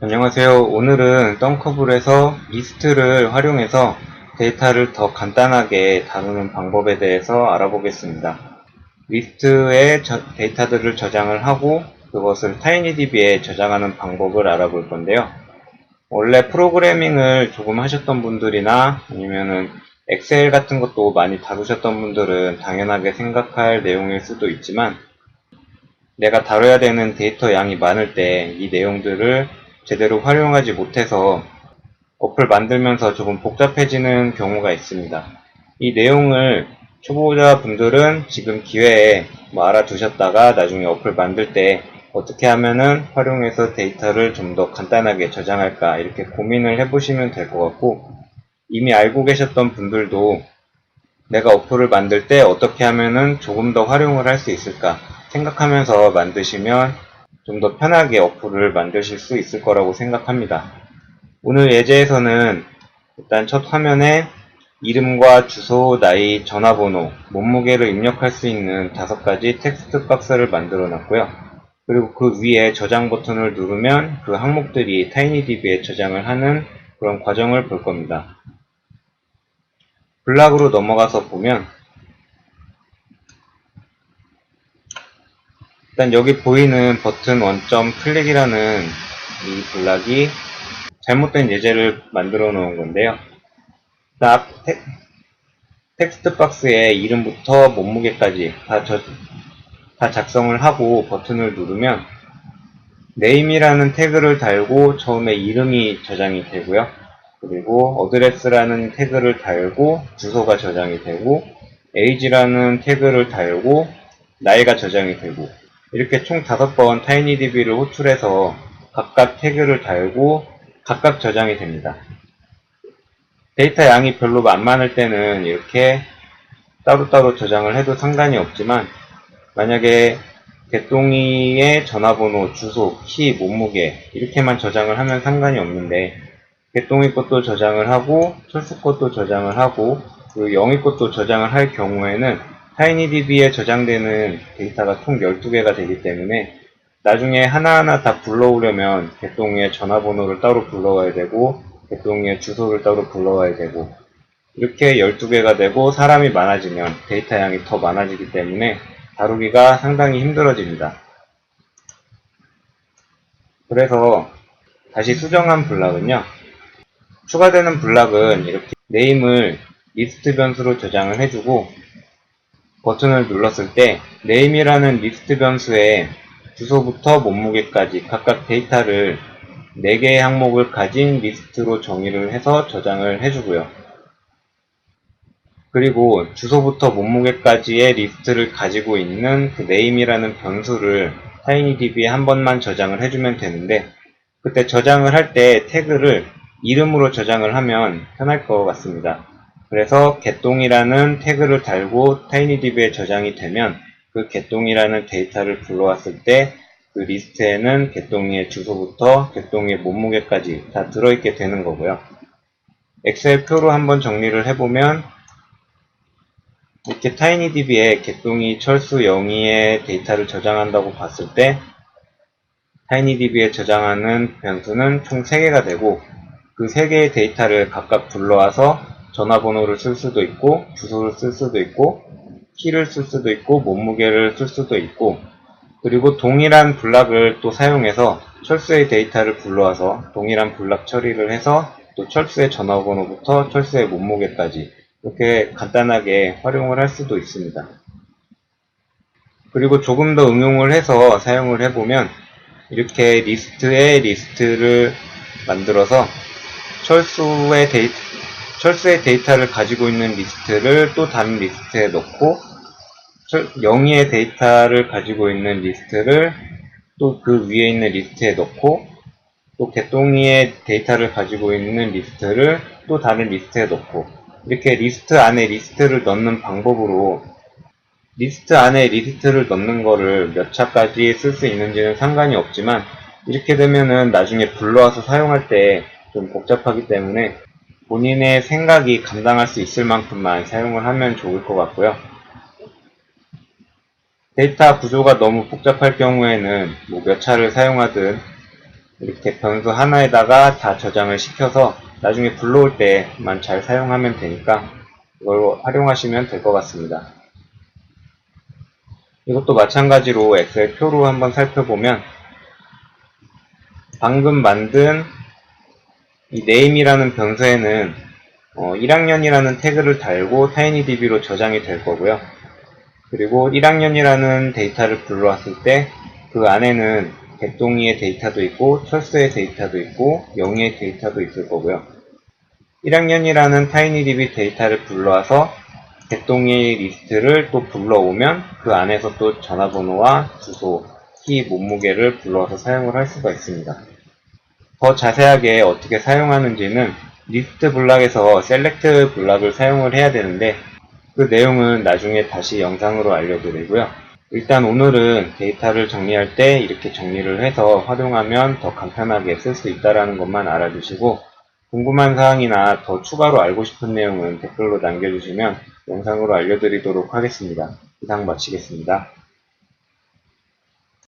안녕하세요. 오늘은 썬커블에서 리스트를 활용해서 데이터를 더 간단하게 다루는 방법에 대해서 알아보겠습니다. 리스트에 데이터들을 저장을 하고 그것을 타이니DB에 저장하는 방법을 알아볼 건데요. 원래 프로그래밍을 조금 하셨던 분들이나 아니면은 엑셀 같은 것도 많이 다루셨던 분들은 당연하게 생각할 내용일 수도 있지만 내가 다뤄야 되는 데이터 양이 많을 때 이 내용들을 제대로 활용하지 못해서 어플 만들면서 조금 복잡해지는 경우가 있습니다. 이 내용을 초보자 분들은 지금 기회에 알아두셨다가 나중에 어플 만들 때 어떻게 하면은 활용해서 데이터를 좀 더 간단하게 저장할까 이렇게 고민을 해보시면 될 것 같고, 이미 알고 계셨던 분들도 내가 어플을 만들 때 어떻게 하면은 조금 더 활용을 할 수 있을까 생각하면서 만드시면 좀 더 편하게 어플을 만드실 수 있을 거라고 생각합니다. 오늘 예제에서는 일단 첫 화면에 이름과 주소, 나이, 전화번호, 몸무게를 입력할 수 있는 5가지 텍스트 박스를 만들어 놨고요. 그리고 그 위에 저장 버튼을 누르면 그 항목들이 타이니DB에 저장을 하는 그런 과정을 볼 겁니다. 블락으로 넘어가서 보면 일단 여기 보이는 버튼 원점 클릭이라는 이 블락이 잘못된 예제를 만들어 놓은 건데요. 딱 텍스트 박스에 이름부터 몸무게까지 다 작성을 하고 버튼을 누르면 name이라는 태그를 달고 처음에 이름이 저장이 되고요. 그리고 address라는 태그를 달고 주소가 저장이 되고 age라는 태그를 달고 나이가 저장이 되고, 이렇게 총 5번 타이니DB를 호출해서 각각 태그를 달고 각각 저장이 됩니다. 데이터 양이 별로 안 많을 때는 이렇게 따로따로 저장을 해도 상관이 없지만, 만약에 개똥이의 전화번호, 주소, 키, 몸무게 이렇게만 저장을 하면 상관이 없는데, 개똥이 것도 저장을 하고 철수 것도 저장을 하고 그리고 영희 것도 저장을 할 경우에는 타이니DB에 저장되는 데이터가 총 12개가 되기 때문에 나중에 하나하나 다 불러오려면 개똥이의 전화번호를 따로 불러와야 되고 개똥이의 주소를 따로 불러와야 되고, 이렇게 12개가 되고 사람이 많아지면 데이터 양이 더 많아지기 때문에 다루기가 상당히 힘들어집니다. 그래서 다시 수정한 블락은요, 추가되는 블락은 이렇게 네임을 리스트 변수로 저장을 해주고 버튼을 눌렀을 때 네임이라는 리스트 변수에 주소부터 몸무게까지 각각 데이터를 4개의 항목을 가진 리스트로 정의를 해서 저장을 해주고요. 그리고 주소부터 몸무게까지의 리스트를 가지고 있는 그 name이라는 변수를 타이니DB에 한 번만 저장을 해주면 되는데, 그때 저장을 할 때 태그를 이름으로 저장을 하면 편할 것 같습니다. 그래서 개똥이라는 태그를 달고 타이니DB에 저장이 되면 그 개똥이라는 데이터를 불러왔을 때 그 리스트에는 개똥이의 주소부터 개똥이의 몸무게까지 다 들어있게 되는 거고요. 엑셀 표로 한번 정리를 해보면 이렇게 타이니DB에 개똥이, 철수, 영희의 데이터를 저장한다고 봤을 때 타이니DB에 저장하는 변수는 총 3개가 되고, 그 3개의 데이터를 각각 불러와서 전화번호를 쓸 수도 있고 주소를 쓸 수도 있고 키를 쓸 수도 있고 몸무게를 쓸 수도 있고, 그리고 동일한 블락을 또 사용해서 철수의 데이터를 불러와서 동일한 블락 처리를 해서 또 철수의 전화번호부터 철수의 몸무게까지 이렇게 간단하게 활용을 할 수도 있습니다. 그리고 조금 더 응용을 해서 사용을 해보면 이렇게 리스트에 리스트를 만들어서 철수의 데이터를 가지고 있는 리스트를 또 다른 리스트에 넣고, 영희의 데이터를 가지고 있는 리스트를 또 그 위에 있는 리스트에 넣고, 또 개똥이의 데이터를 가지고 있는 리스트를 또 다른 리스트에 넣고, 이렇게 리스트 안에 리스트를 넣는 방법으로 리스트 안에 리스트를 넣는 거를 몇 차까지 쓸 수 있는지는 상관이 없지만, 이렇게 되면은 나중에 불러와서 사용할 때 좀 복잡하기 때문에 본인의 생각이 감당할 수 있을 만큼만 사용을 하면 좋을 것 같고요. 데이터 구조가 너무 복잡할 경우에는 몇 차를 사용하든 이렇게 변수 하나에다가 다 저장을 시켜서 나중에 불러올 때만 잘 사용하면 되니까 이걸 활용하시면 될 것 같습니다. 이것도 마찬가지로 엑셀 표로 한번 살펴보면 방금 만든 이 name이라는 변수에는 1학년이라는 태그를 달고 tinydb로 저장이 될 거고요. 그리고 1학년이라는 데이터를 불러왔을 때 그 안에는 개똥이의 데이터도 있고 철수의 데이터도 있고 영희의 데이터도 있을 거고요. 1학년이라는 tinydb 데이터를 불러와서 개똥이 리스트를 또 불러오면 그 안에서 또 전화번호와 주소, 키, 몸무게를 불러와서 사용을 할 수가 있습니다. 더 자세하게 어떻게 사용하는지는 리스트 블락에서 셀렉트 블락을 사용을 해야 되는데 그 내용은 나중에 다시 영상으로 알려드리고요. 일단 오늘은 데이터를 정리할 때 이렇게 정리를 해서 활용하면 더 간편하게 쓸 수 있다는 것만 알아두시고 궁금한 사항이나 더 추가로 알고 싶은 내용은 댓글로 남겨주시면 영상으로 알려드리도록 하겠습니다. 이상 마치겠습니다.